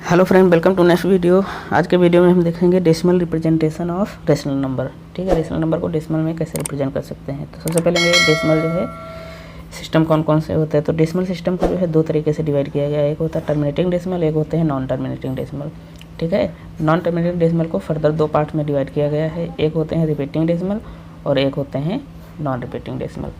Hello friend, welcome to next video. आज के video में हम देखेंगे decimal representation of rational number. ठीक है, रेशनल नंबर को डेसिमल में कैसे रिप्रेजेंट कर सकते हैं। तो सबसे पहले डेसिमल जो है सिस्टम कौन कौन से होते हैं। तो डेसिमल सिस्टम को जो है दो तरीके से डिवाइड किया गया है। एक होता है टर्मिनेटिंग डेसिमल, एक होते हैं नॉन टर्मिनेटिंग डेसिमल। ठीक है, नॉन टर्मिनेटिंग डेसिमल को फर्दर दो पार्ट में डिवाइड किया गया है। एक होते हैं रिपीटिंग डेसिमल और एक होते हैं नॉन रिपीटिंग डेसिमल।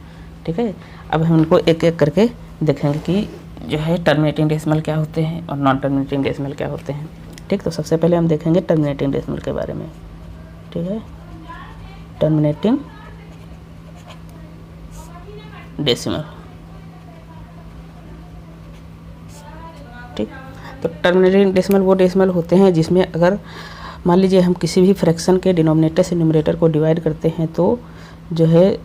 ठीक है, अब हम इनको एक एक करके देखेंगे कि जो है टर्मिनेटिंग डेसिमल क्या होते हैं और नॉन टर्मिनेटिंग डेसिमल क्या होते हैं। ठीक, तो सबसे पहले हम देखेंगे टर्मिनेटिंग डेसिमल के बारे में। ठीक है, टर्मिनेटिंग डेसिमल। ठीक, तो टर्मिनेटिंग डेसिमल वो डेसिमल होते हैं जिसमें अगर मान लीजिए हम किसी भी फ्रैक्शन के डिनोमिनेटर से न्यूमरेटर को डिवाइड करते हैं तो जो है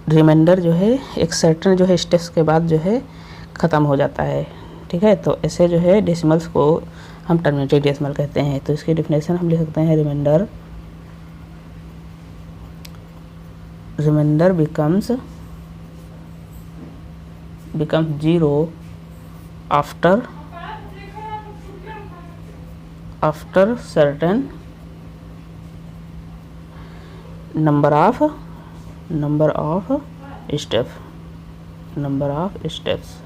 रिमाइंडर जो है एक सर्टेन जो है स्टेप्स के बाद जो है ख़त्म हो जाता है। ठीक है, तो ऐसे जो है डेसिमल्स को हम टर्मिनेटिंग डेसिमल कहते हैं। तो इसकी डेफिनेशन हम लिख सकते हैं remainder becomes zero after certain number of steps.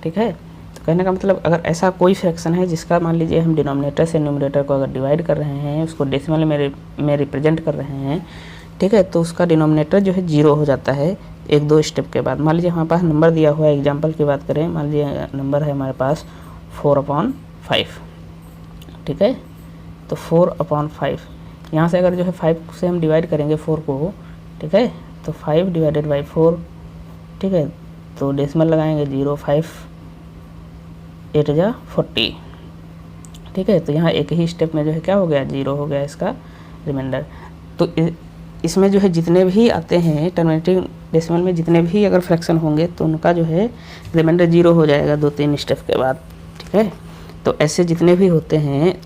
ठीक है, तो कहने का मतलब अगर ऐसा कोई फ्रैक्शन है जिसका मान लीजिए हम डिनोमिनेटर से न्यूमरेटर को अगर डिवाइड कर रहे हैं, उसको डेसिमल में रिप्रेजेंट कर रहे हैं। ठीक है, तो उसका डिनोमिनेटर जो है जीरो हो जाता है एक दो स्टेप के बाद। मान लीजिए हमारे पास नंबर दिया हुआ है, एग्जांपल की बात करें, मान लीजिए नंबर है हमारे पास 4/5। ठीक है, तो 4/5 यहाँ से अगर जो है 5 से हम डिवाइड करेंगे 4 को। ठीक है, तो 5 डिवाइडेड बाई 4। ठीक है, तो डेसिमल लगाएंगे 0, 5 8 जा 40। ठीक है, तो यहाँ एक ही स्टेप में जो है क्या हो गया, 0 हो गया इसका रिमाइंडर। तो इसमें जो है जितने भी आते हैं टर्मिनेटिंग डेसिमल में, जितने भी अगर फ्रैक्शन होंगे तो उनका जो है रिमाइंडर 0 हो जाएगा 2-3 स्टेप के बाद। ठीक है, तो ऐसे जितने भी होते हैं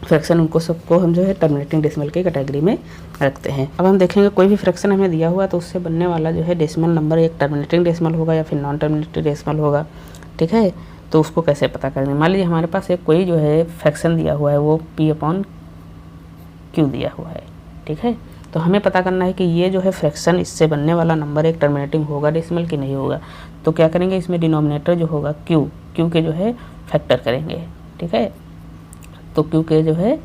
फ्रैक्शन उनको सबको हम जो है टर्मिनेटिंग डेसिमल की कैटेगरी में रखते हैं। अब हम देखेंगे कोई भी फ्रैक्शन हमें दिया हुआ तो उससे बनने वाला जो है डेसिमल नंबर एक टर्मिनेटिंग डेसिमल होगा या फिर नॉन टर्मिनेटिंग डेसिमल होगा। ठीक है, तो उसको कैसे पता करेंगे। मान लीजिए हमारे पास एक कोई जो है फ्रैक्शन दिया हुआ है, वो P/Q दिया हुआ है। ठीक है, तो हमें पता करना है कि ये जो है फ्रैक्शन इससे बनने वाला नंबर एक टर्मिनेटिंग होगा डेसिमल कि नहीं होगा। तो क्या करेंगे, इसमें डिनोमिनेटर जो होगा Q के जो है फैक्टर करेंगे। ठीक है, तो Q के जो है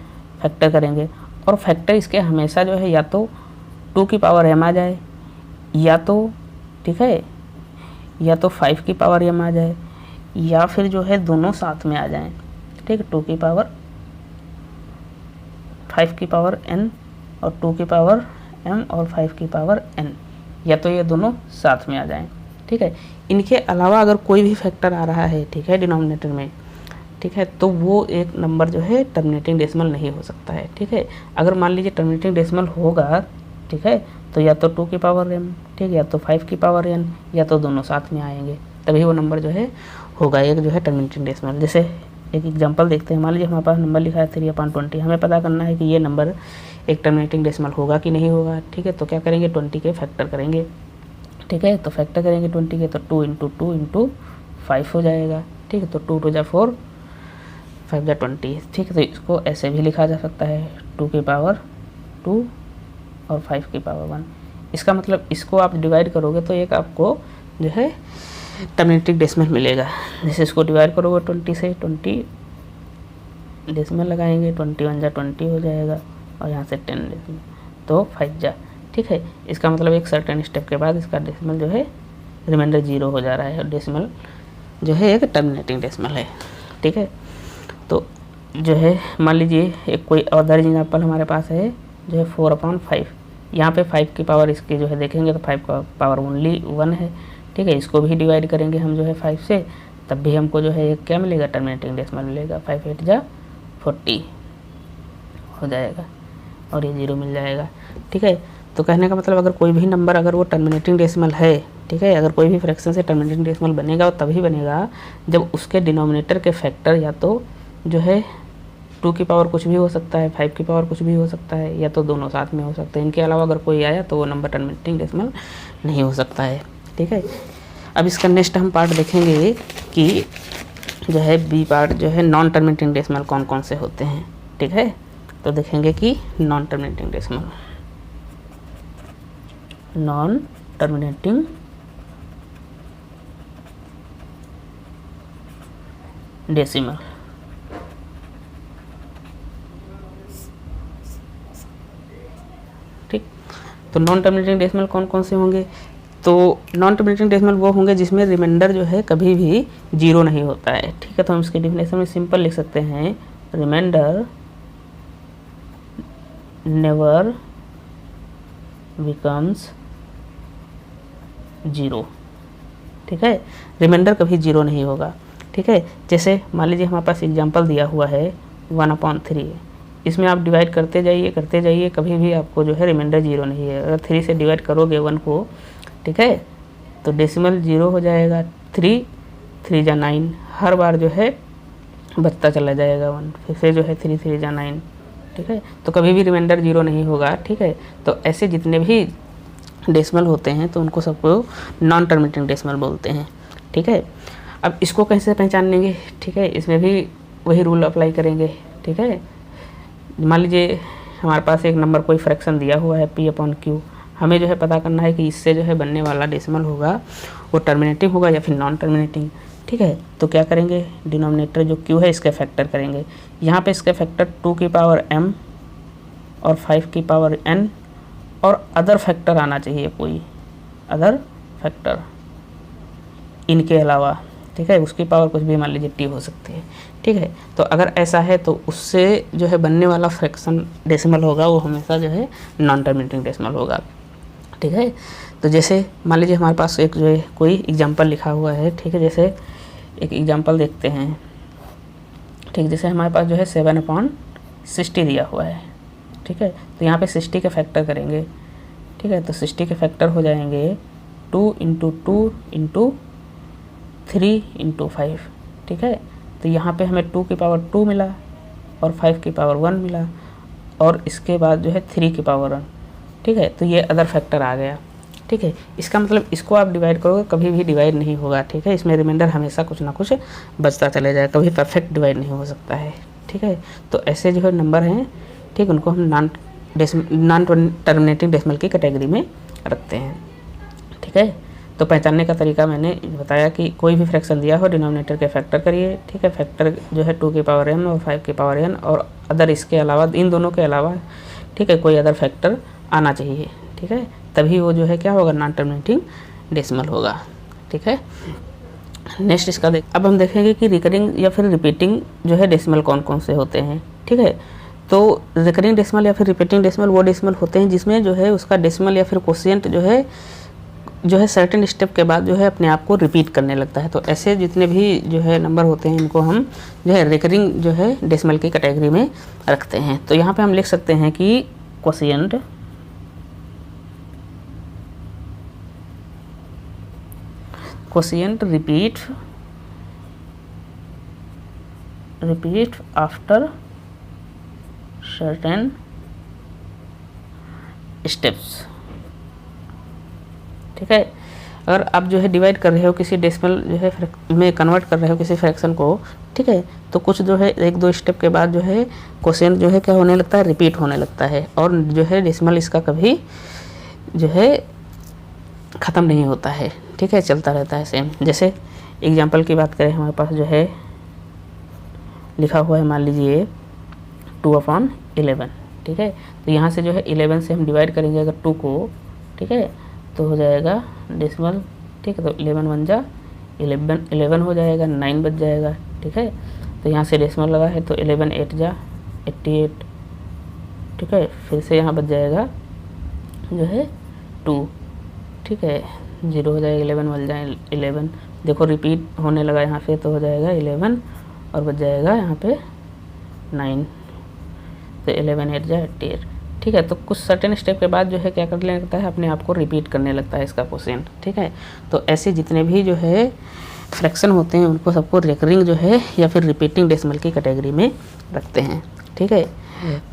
फैक्टर करेंगे और फैक्टर इसके हमेशा जो है या तो 2 की पावर m आ जाए या तो, ठीक है, या तो 5 की पावर m आ जाए या फिर जो है दोनों साथ में आ जाएं। ठीक है, 2 की पावर 5 की पावर n और 2 की पावर m और 5 की पावर n, या तो ये दोनों साथ में आ जाएं। ठीक है, इनके अलावा अगर कोई भी फैक्टर आ रहा है, ठीक है, डिनोमिनेटर में, ठीक है, तो वो एक नंबर जो है टर्मिनेटिंग डेसिमल नहीं हो सकता है। ठीक है, अगर मान लीजिए टर्मिनेटिंग डेसिमल होगा, ठीक है, तो या तो 2 की पावर m, ठीक है, या तो 5 की पावर n, या तो दोनों साथ में आएंगे, तभी वो नंबर जो है होगा एक जो है टर्मिनेटिंग डेसिमल। जैसे एक एग्जांपल देखते हैं, मान लीजिए हमारे पास नंबर लिखा है 3/20। हमें पता करना है कि ये नंबर एक टर्मिनेटिंग डेसिमल होगा कि नहीं होगा। ठीक है, तो क्या करेंगे, 20 के फैक्टर करेंगे। ठीक है, तो फैक्टर करेंगे 20 के, तो 2 × 2 × 5 हो जाएगा। ठीक है, तो 2 × 2 = 4, 5 × 20। ठीक है, तो इसको ऐसे भी लिखा जा सकता है 2 की पावर 2 और 5 की पावर 1। इसका मतलब इसको आप डिवाइड करोगे तो एक आपको जो है टर्मिनेटिंग डेसिमल मिलेगा। जैसे इसको डिवाइड करोगे 20 से, 20 डेसिमल लगाएंगे, 21 × 20 हो जाएगा और यहाँ से 10 डेसिमल, तो 5 जा। ठीक है, इसका मतलब एक सर्टेन स्टेप के बाद इसका डेसिमल जो है रिमाइंडर 0 हो जा रहा है और डेसिमल जो है एक टर्मिनेटिंग डेसिमल है। ठीक है, तो जो है मान लीजिए एक कोई अदर एग्जाम्पल हमारे पास है जो है 4/5। यहाँ पे 5 की पावर इसकी जो है देखेंगे तो 5 का पावर ओनली 1 है। ठीक है, इसको भी डिवाइड करेंगे हम जो है 5 से, तब भी हमको जो है एक क्या मिलेगा, टर्मिनेटिंग डेसिमल मिलेगा। 5 × 8 = 40 हो जाएगा और ये 0 मिल जाएगा। ठीक है, तो कहने का मतलब अगर कोई भी नंबर अगर वो टर्मिनेटिंग डेसिमल है, ठीक है, अगर कोई भी फ्रैक्शन से टर्मिनेटिंग डेसिमल बनेगा वो तभी बनेगा जब उसके डिनोमिनेटर के फैक्टर या तो जो है 2 की पावर कुछ भी हो सकता है, 5 की पावर कुछ भी हो सकता है, या तो दोनों साथ में हो सकते हैं। इनके अलावा अगर कोई आया तो वो नंबर टर्मिनेटिंग डेसिमल नहीं हो सकता है। ठीक है, अब इसका नेक्स्ट हम पार्ट देखेंगे कि जो है बी पार्ट जो है नॉन टर्मिनेटिंग डेसिमल कौन कौन से होते हैं, ठीक है। तो देखेंगे कि non terminating decimal, non terminating decimal, ठीक। तो नॉन टर्मिनेटिंग डेसिमल कौन कौन से होंगे, तो नॉन टर्मिनेटिंग डेसिमल वो होंगे जिसमें रिमाइंडर जो है कभी भी जीरो नहीं होता है, ठीक है। तो हम इसके डेफिनेशन में सिंपल लिख सकते हैं, रिमाइंडर नेवर बिकम्स जीरो, ठीक है। रिमाइंडर कभी जीरो नहीं होगा, ठीक है। जैसे मान लीजिए हमारे पास एग्जांपल दिया हुआ है 1/3, इसमें आप डिवाइड करते जाइए, कभी भी आपको जो है रिमाइंडर जीरो नहीं है। अगर 3 से डिवाइड करोगे 1 को, ठीक है, तो डेसिमल जीरो हो जाएगा। 3 जा 9, हर बार जो है बचता चला जाएगा 1, फिर से जो है 3 जा 9, ठीक है। तो कभी भी रिमाइंडर जीरो नहीं होगा, ठीक है। तो ऐसे जितने भी डेसिमल होते हैं तो उनको सबको नॉन टर्मिनेटिंग डेसिमल बोलते हैं, ठीक है। अब इसको कैसे पहचानेंगे, ठीक है, इसमें भी वही रूल अप्लाई करेंगे, ठीक है। मान लीजिए हमारे पास एक नंबर कोई फ्रैक्शन दिया हुआ है P/Q, हमें जो है पता करना है कि इससे जो है बनने वाला डेसिमल होगा वो टर्मिनेटिंग होगा या फिर नॉन टर्मिनेटिंग, ठीक है। तो क्या करेंगे, डिनोमिनेटर जो Q है इसके फैक्टर करेंगे। यहाँ पे इसके फैक्टर 2 की पावर m और 5 की पावर n और अदर फैक्टर आना चाहिए, कोई अदर फैक्टर इनके अलावा, ठीक है। उसकी पावर कुछ भी मान लीजिए t हो सकती है, ठीक है। तो अगर ऐसा है तो उससे जो है बनने वाला फ्रैक्शन डेसिमल होगा वो हमेशा जो है नॉन टर्मिनेटिंग डेसिमल होगा, ठीक है। तो जैसे मान लीजिए हमारे पास एक जो है कोई एग्जांपल लिखा हुआ है, ठीक है। जैसे एक एग्जांपल देखते हैं, ठीक। जैसे हमारे पास जो है 7/60 दिया हुआ है, ठीक है। तो यहाँ पे 60 के फैक्टर करेंगे, ठीक है। तो 60 के फैक्टर हो जाएंगे 2 × 2 × 3 × 5, ठीक है। तो यहाँ पे हमें 2 की पावर 2 मिला और 5 की पावर 1 मिला और इसके बाद जो है 3 की पावर 1, ठीक है। तो ये अदर फैक्टर आ गया, ठीक है। इसका मतलब इसको आप डिवाइड करोगे कभी भी डिवाइड नहीं होगा, ठीक है। इसमें रिमाइंडर हमेशा कुछ ना कुछ बचता चले जाएगा, कभी परफेक्ट डिवाइड नहीं हो सकता है, ठीक है। तो ऐसे जो है नंबर हैं, ठीक, उनको हम नॉन टर्मिनेटिंग डेसिमल की कैटेगरी में रखते हैं, ठीक है। तो पहचानने का तरीका मैंने बताया कि कोई भी फ्रैक्शन दिया हो डिनोमिनेटर के फैक्टर करिए, ठीक है। फैक्टर जो है 2 की पावर m और 5 की पावर n और अदर इसके अलावा, इन दोनों के अलावा, ठीक है, कोई अदर फैक्टर आना चाहिए, ठीक है। तभी वो जो है क्या होगा, नॉन टर्मिनेटिंग डेसिमल होगा, ठीक है। नेक्स्ट इसका अब हम देखेंगे कि रिकरिंग या फिर रिपीटिंग जो है डेसिमल कौन कौन से होते हैं, ठीक है। तो रिकरिंग डेसिमल या फिर रिपीटिंग डेसिमल वो डेसिमल होते हैं जिसमें जो है उसका डेसिमल या फिर कोशिएंट जो है सर्टेन स्टेप के बाद जो है अपने आप को रिपीट करने लगता है। तो ऐसे जितने भी जो है नंबर होते हैं इनको हम जो है रिकरिंग जो है डेसिमल की कैटेगरी में रखते हैं। तो यहाँ पे हम लिख सकते हैं कि quotient repeat after certain steps, ठीक है। अगर आप जो है डिवाइड कर रहे हो किसी डेसिमल जो है में कन्वर्ट कर रहे हो किसी फ्रैक्शन को, ठीक है, तो कुछ जो है 1-2 स्टेप के बाद जो है क्वोशिएंट जो है क्या होने लगता है, रिपीट होने लगता है और जो है डेसिमल इसका कभी जो है ख़त्म नहीं होता है, ठीक है, चलता रहता है सेम। जैसे एग्जांपल की बात करें, हमारे पास जो है लिखा हुआ है मान लीजिए 2/11, ठीक है। तो यहाँ से जो है 11 से हम डिवाइड करेंगे अगर 2 को, ठीक है, तो हो जाएगा डेसिमल, ठीक है। तो 11 1 जा 11 हो जाएगा, 9 बच जाएगा, ठीक है। तो यहाँ से डेसिमल लगा है तो 11 8 जा 88, ठीक है। फिर से यहाँ बच जाएगा जो है 2, ठीक है, 0 हो जाएगा, 11 बच जाए 11, देखो रिपीट होने लगा यहाँ पे, तो हो जाएगा 11 और बच जाएगा यहाँ पे 9, तो 11 8 जा 88, ठीक है। तो कुछ सर्टेन स्टेप के बाद जो है क्या करने लगता है, अपने आप को रिपीट करने लगता है इसका क्वोशिएंट, ठीक है। तो ऐसे जितने भी जो है फ्रैक्शन होते हैं उनको सबको रिकरिंग जो है या फिर रिपीटिंग डेसिमल की कैटेगरी में रखते हैं, ठीक है।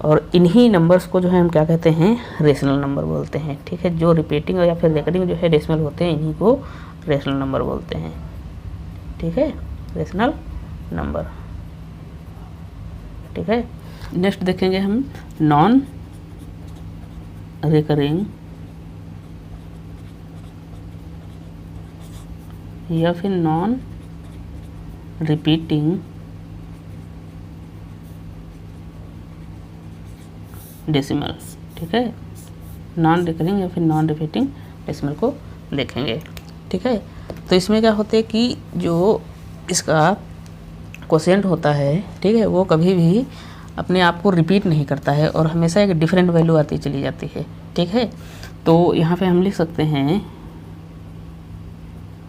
और इन्हीं नंबर्स को जो है हम क्या कहते हैं, रेशनल नंबर बोलते हैं, ठीक है। जो रिपीटिंग या फिर रिकरिंग जो है डेसिमल होते हैं इन्हीं को रेशनल नंबर बोलते हैं, ठीक है, रेशनल नंबर, ठीक है। नेक्स्ट देखेंगे हम नॉन रिकरिंग या फिर नॉन रिपीटिंग डेसिमल, ठीक है। नॉन रिकरिंग या फिर नॉन रिपीटिंग डेसिमल को देखेंगे, ठीक है। तो इसमें क्या होता है कि जो इसका कोशेंट होता है, ठीक है, वो कभी भी अपने आप को रिपीट नहीं करता है और हमेशा एक डिफरेंट वैल्यू आती चली जाती है, ठीक है। तो यहाँ पे हम लिख सकते हैं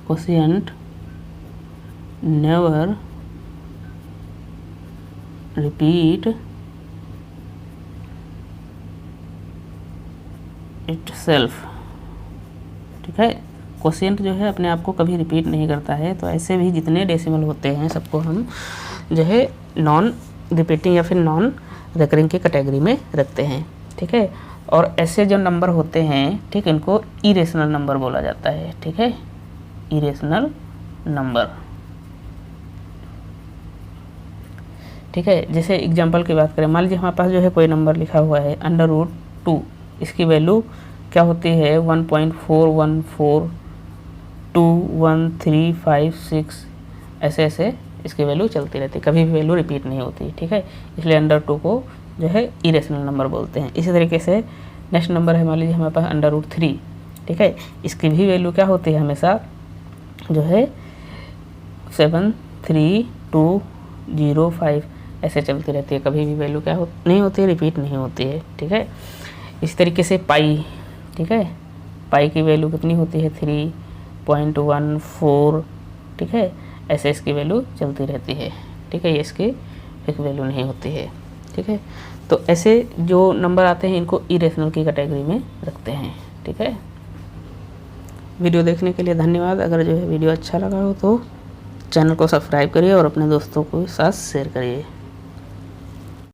कोशेंट नेवर रिपीट इटसेल्फ, ठीक है। कोशेंट जो है अपने आप को कभी रिपीट नहीं करता है, तो ऐसे भी जितने डेसिमल होते हैं सबको हम जो है नॉन रिपीटिंग या फिर नॉन रिकरिंग की कैटेगरी में रखते हैं, ठीक है। और ऐसे जो नंबर होते हैं, ठीक है, इनको इरेशनल नंबर बोला जाता है, ठीक है, इरेशनल नंबर, ठीक है। जैसे एग्जांपल की बात करें, मान लीजिए हमारे पास जो है कोई नंबर लिखा हुआ है √2, इसकी वैल्यू क्या होती है 1.4142135 ऐसे ऐसे इसकी वैल्यू चलती रहती है, कभी भी वैल्यू रिपीट नहीं होती, ठीक है। इसलिए √2 को जो है इरेशनल नंबर बोलते हैं। इसी तरीके से नेक्स्ट नंबर है, मान लीजिए हमारे पास √3, ठीक है, इसकी भी वैल्यू क्या होती है हमेशा जो है 73205 ऐसे चलती रहती है, कभी भी वैल्यू क्या नहीं होती है, रिपीट नहीं होती है, ठीक है। इस तरीके से पाई, ठीक है, पाई की वैल्यू कितनी होती है 3.14, ठीक है, ऐसे इसकी वैल्यू चलती रहती है, ठीक है, ये इसकी एक वैल्यू नहीं होती है, ठीक है। तो ऐसे जो नंबर आते हैं इनको इरेशनल की कैटेगरी में रखते हैं, ठीक है। वीडियो देखने के लिए धन्यवाद। अगर जो है वीडियो अच्छा लगा हो तो चैनल को सब्सक्राइब करिए और अपने दोस्तों के साथ शेयर करिए।